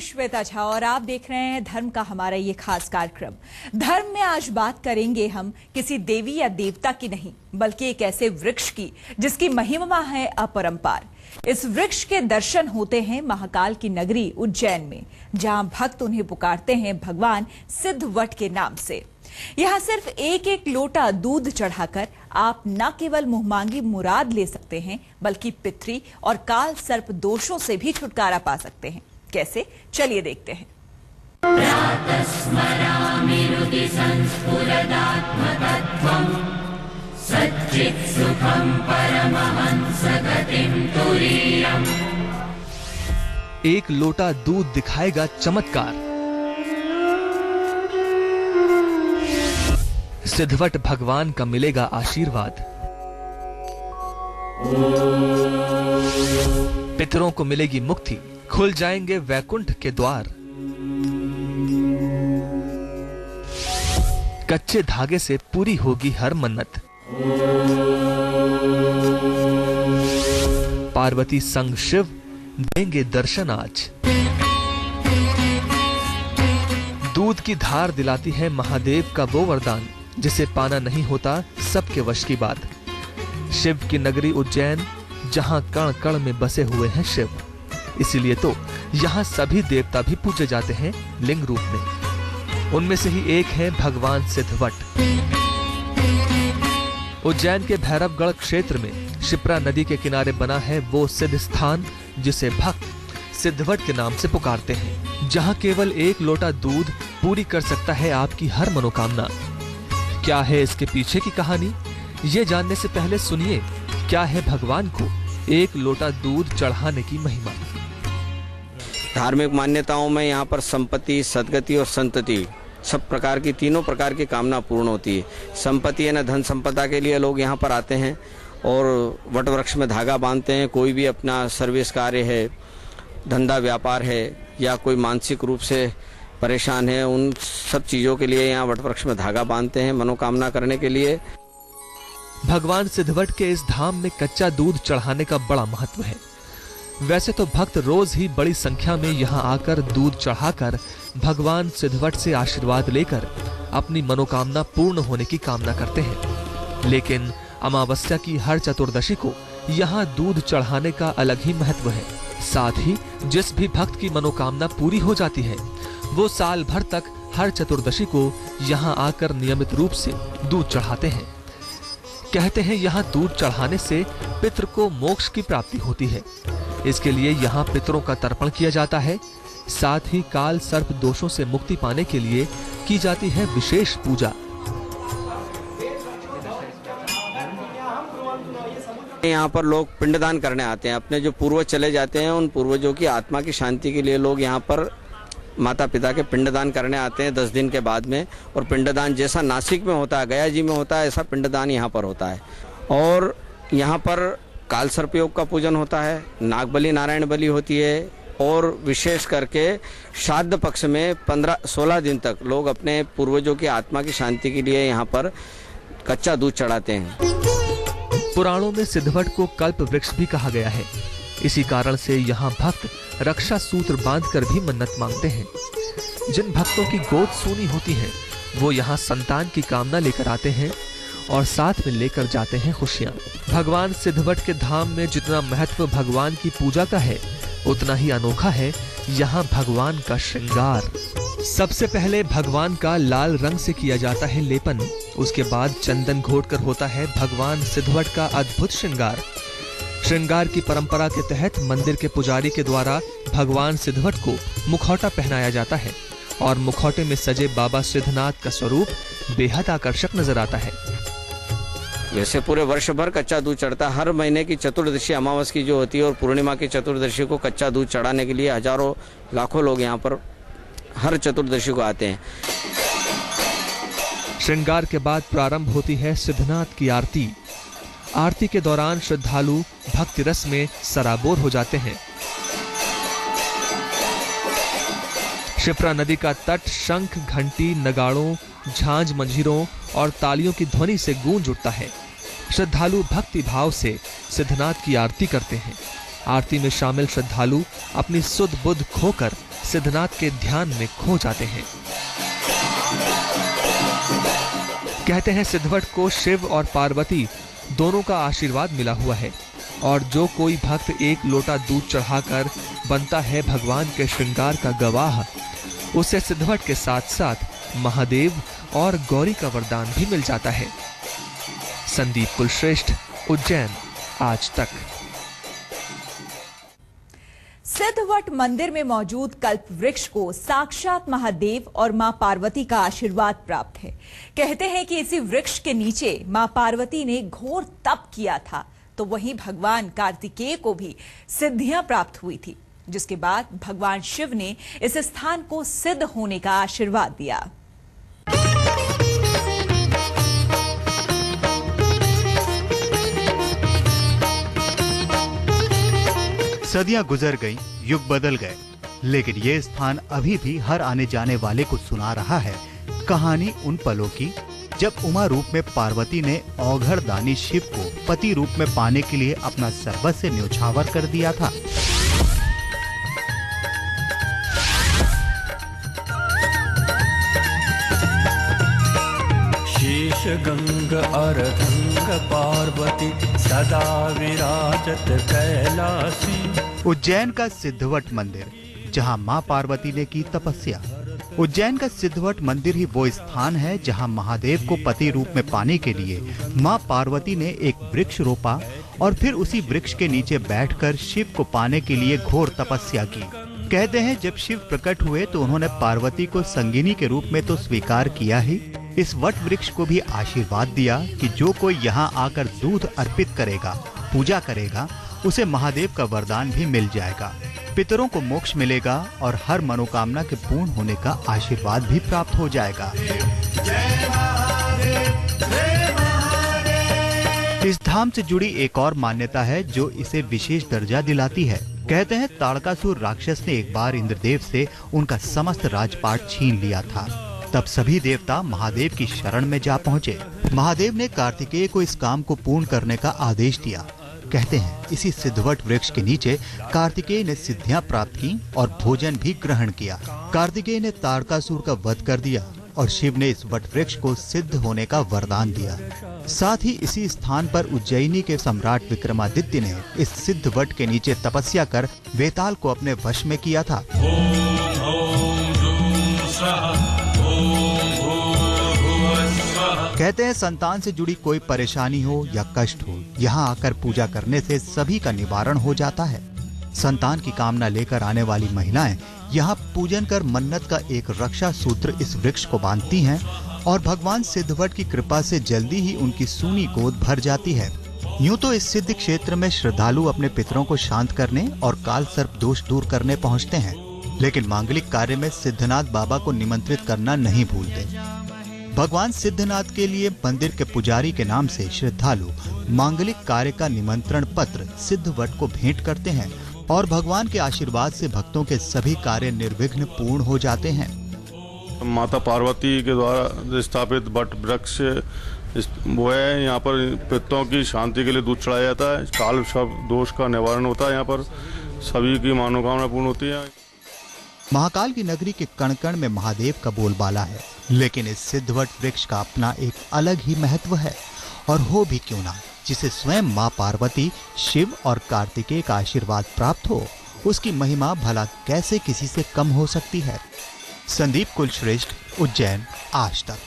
श्वेता झा और आप देख रहे हैं धर्म का हमारा ये खास कार्यक्रम। धर्म में आज बात करेंगे हम किसी देवी या देवता की नहीं, बल्कि एक ऐसे वृक्ष की जिसकी महिमा है अपरंपार। इस वृक्ष के दर्शन होते हैं महाकाल की नगरी उज्जैन में, जहां भक्त उन्हें पुकारते हैं भगवान सिद्धवट के नाम से। यहाँ सिर्फ एक एक लोटा दूध चढ़ाकर आप न केवल मुंहमांगी मुराद ले सकते हैं, बल्कि पितरी और काल सर्प दोषों से भी छुटकारा पा सकते हैं। कैसे, चलिए देखते हैं। एक लोटा दूध दिखाएगा चमत्कार। सिद्धवट भगवान का मिलेगा आशीर्वाद। पितरों को मिलेगी मुक्ति, खुल जाएंगे वैकुंठ के द्वार। कच्चे धागे से पूरी होगी हर मन्नत। पार्वती संग शिव देंगे दर्शन आज। दूध की धार दिलाती है महादेव का वो वरदान, जिसे पाना नहीं होता सबके वश की बात। शिव की नगरी उज्जैन, जहां कण कण में बसे हुए हैं शिव, इसीलिए तो यहाँ सभी देवता भी पूजे जाते हैं लिंग रूप में। उनमें से ही एक है भगवान सिद्धवट। उज्जैन के भैरवगढ़ क्षेत्र में शिप्रा नदी के किनारे बना है वो सिद्ध स्थान, जिसे भक्त सिद्धवट के नाम से पुकारते हैं, जहाँ केवल एक लोटा दूध पूरी कर सकता है आपकी हर मनोकामना। क्या है इसके पीछे की कहानी, ये जानने से पहले सुनिए क्या है भगवान को एक लोटा दूध चढ़ाने की महिमा। धार्मिक मान्यताओं में यहाँ पर संपत्ति, सद्गति और संतति, सब प्रकार की, तीनों प्रकार की कामना पूर्ण होती है। संपत्ति है ना, धन संपदा के लिए लोग यहाँ पर आते हैं और वट वृक्ष में धागा बांधते हैं। कोई भी अपना सर्विस कार्य है, धंधा व्यापार है, या कोई मानसिक रूप से परेशान है, उन सब चीजों के लिए यहाँ वट वृक्ष में धागा बांधते हैं मनोकामना करने के लिए। भगवान सिद्धवट के इस धाम में कच्चा दूध चढ़ाने का बड़ा महत्व है। वैसे तो भक्त रोज ही बड़ी संख्या में यहाँ आकर दूध चढ़ाकर भगवान सिद्धवट से आशीर्वाद लेकर अपनी मनोकामना पूर्ण होने की कामना करते हैं, लेकिन अमावस्या की हर चतुर्दशी को यहाँ दूध चढ़ाने का अलग ही महत्व है। साथ ही जिस भी भक्त की मनोकामना पूरी हो जाती है, वो साल भर तक हर चतुर्दशी को यहाँ आकर नियमित रूप से दूध चढ़ाते हैं। कहते हैं यहाँ दूध चढ़ाने से पितृ को मोक्ष की प्राप्ति होती है। इसके लिए यहाँ पितरों का तर्पण किया जाता है। साथ ही काल सर्प दोषों से मुक्ति पाने के लिए की जाती है विशेष पूजा। यहाँ पर लोग पिंडदान करने आते हैं। अपने जो पूर्वज चले जाते हैं, उन पूर्वजों की आत्मा की शांति के लिए लोग यहाँ पर माता पिता के पिंडदान करने आते हैं 10 दिन के बाद में। और पिंडदान जैसा नासिक में होता है, गया जी में होता है, ऐसा पिंडदान यहाँ पर होता है। और यहाँ पर काल सर्प योग का पूजन होता है, नाग बलि, नारायण बलि होती है। और विशेष करके श्राद्ध पक्ष में 15-16 दिन तक लोग अपने पूर्वजों की आत्मा की शांति के लिए यहाँ पर कच्चा दूध चढ़ाते हैं। पुराणों में सिद्धवट को कल्प वृक्ष भी कहा गया है। इसी कारण से यहाँ भक्त रक्षा सूत्र बांधकर भी मन्नत मांगते हैं। जिन भक्तों की गोद सूनी होती है, वो यहाँ संतान की कामना लेकर आते हैं और साथ में लेकर जाते हैं खुशियाँ। भगवान सिद्धवट के धाम में जितना महत्व भगवान की पूजा का है, उतना ही अनोखा है यहाँ भगवान का श्रृंगार। सबसे पहले भगवान का लाल रंग से किया जाता है लेपन। उसके बाद चंदन घोटकर होता है भगवान सिद्धवट का अद्भुत श्रृंगार। श्रृंगार की परंपरा के तहत मंदिर के पुजारी के द्वारा भगवान सिद्धवट को मुखौटा पहनाया जाता है और मुखौटे में सजे बाबा सिद्धनाथ का स्वरूप बेहद आकर्षक नजर आता है। वैसे पूरे वर्ष भर कच्चा दूध चढ़ता है। हर महीने की चतुर्दशी अमावस की जो होती है और पूर्णिमा की चतुर्दशी को कच्चा दूध चढ़ाने के लिए हजारों लाखों लोग यहाँ पर हर चतुर्दशी को आते हैं। श्रृंगार के बाद प्रारंभ होती है सिद्धनाथ की आरती। आरती के दौरान श्रद्धालु भक्ति रस में सराबोर हो जाते हैं। शिप्रा नदी का तट शंख, घंटी, नगाड़ों, झांझ, मंजीरों और तालियों की ध्वनि से गूंज उठता है। श्रद्धालु भक्ति भाव से सिद्धनाथ की आरती करते हैं। आरती में शामिल श्रद्धालु अपनी सुध बुध खोकर सिद्धनाथ के ध्यान में खो जाते हैं। कहते हैं सिद्धवट को शिव और पार्वती दोनों का आशीर्वाद मिला हुआ है और जो कोई भक्त एक लोटा दूध चढ़ाकर बनता है भगवान के श्रृंगार का गवाह, उसे सिद्धवट के साथ साथ महादेव और गौरी का वरदान भी मिल जाता है। संदीप कुलश्रेष्ठ, उज्जैन, आज तक। सिद्धवट मंदिर में मौजूद कल्प वृक्ष को साक्षात महादेव और मां पार्वती का आशीर्वाद प्राप्त है। कहते हैं कि इसी वृक्ष के नीचे मां पार्वती ने घोर तप किया था, तो वहीं भगवान कार्तिकेय को भी सिद्धियां प्राप्त हुई थी, जिसके बाद भगवान शिव ने इस स्थान को सिद्ध होने का आशीर्वाद दिया। सदियां गुजर गईं, युग बदल गए, लेकिन ये स्थान अभी भी हर आने जाने वाले को सुना रहा है कहानी उन पलों की जब उमा रूप में पार्वती ने औघड़ दानी शिव को पति रूप में पाने के लिए अपना सर्वस्व न्योछावर कर दिया था। शेष गंग अर्धंग पार्वती सदा विराजत कैलासी। उज्जैन का सिद्धवट मंदिर, जहां मां पार्वती ने की तपस्या। उज्जैन का सिद्धवट मंदिर ही वो स्थान है जहां महादेव को पति रूप में पाने के लिए मां पार्वती ने एक वृक्ष रोपा और फिर उसी वृक्ष के नीचे बैठकर शिव को पाने के लिए घोर तपस्या की। कहते हैं जब शिव प्रकट हुए तो उन्होंने पार्वती को संगिनी के रूप में तो स्वीकार किया ही, इस वट वृक्ष को भी आशीर्वाद दिया कि जो कोई यहाँ आकर दूध अर्पित करेगा, पूजा करेगा, उसे महादेव का वरदान भी मिल जाएगा, पितरों को मोक्ष मिलेगा और हर मनोकामना के पूर्ण होने का आशीर्वाद भी प्राप्त हो जाएगा। इस धाम से जुड़ी एक और मान्यता है जो इसे विशेष दर्जा दिलाती है। कहते हैं ताड़कासुर राक्षस ने एक बार इंद्रदेव से उनका समस्त राजपाट छीन लिया था। तब सभी देवता महादेव की शरण में जा पहुँचे। महादेव ने कार्तिकेय को इस काम को पूर्ण करने का आदेश दिया। कहते हैं इसी सिद्धवट वृक्ष के नीचे कार्तिकेय ने सिद्धियां प्राप्त की और भोजन भी ग्रहण किया। कार्तिकेय ने ताड़कासुर का वध कर दिया और शिव ने इस वट वृक्ष को सिद्ध होने का वरदान दिया। साथ ही इसी स्थान पर उज्जैनी के सम्राट विक्रमादित्य ने इस सिद्ध वट के नीचे तपस्या कर वेताल को अपने वश में किया था। कहते हैं संतान से जुड़ी कोई परेशानी हो या कष्ट हो, यहाँ आकर पूजा करने से सभी का निवारण हो जाता है। संतान की कामना लेकर आने वाली महिलाएं यहाँ पूजन कर मन्नत का एक रक्षा सूत्र इस वृक्ष को बांधती हैं और भगवान सिद्धवट की कृपा से जल्दी ही उनकी सूनी गोद भर जाती है। यूं तो इस सिद्ध क्षेत्र में श्रद्धालु अपने पितरों को शांत करने और काल सर्प दोष दूर करने पहुँचते हैं, लेकिन मांगलिक कार्य में सिद्धनाथ बाबा को निमंत्रित करना नहीं भूलते। भगवान सिद्धनाथ के लिए मंदिर के पुजारी के नाम से श्रद्धालु मांगलिक कार्य का निमंत्रण पत्र सिद्धवट को भेंट करते हैं और भगवान के आशीर्वाद से भक्तों के सभी कार्य निर्विघ्न पूर्ण हो जाते हैं। माता पार्वती के द्वारा स्थापित वट वृक्ष वो है। यहाँ पर पितरों की शांति के लिए दूध चढ़ाया जाता है। काल सर्प दोष का निवारण होता है। यहाँ पर सभी की मनोकामना पूर्ण होती है। महाकाल की नगरी के कण कण में महादेव का बोलबाला है, लेकिन इस सिद्धवट वृक्ष का अपना एक अलग ही महत्व है। और हो भी क्यों ना, जिसे स्वयं मां पार्वती, शिव और कार्तिकेय का आशीर्वाद प्राप्त हो, उसकी महिमा भला कैसे किसी से कम हो सकती है। संदीप कुलश्रेष्ठ, उज्जैन, आज तक।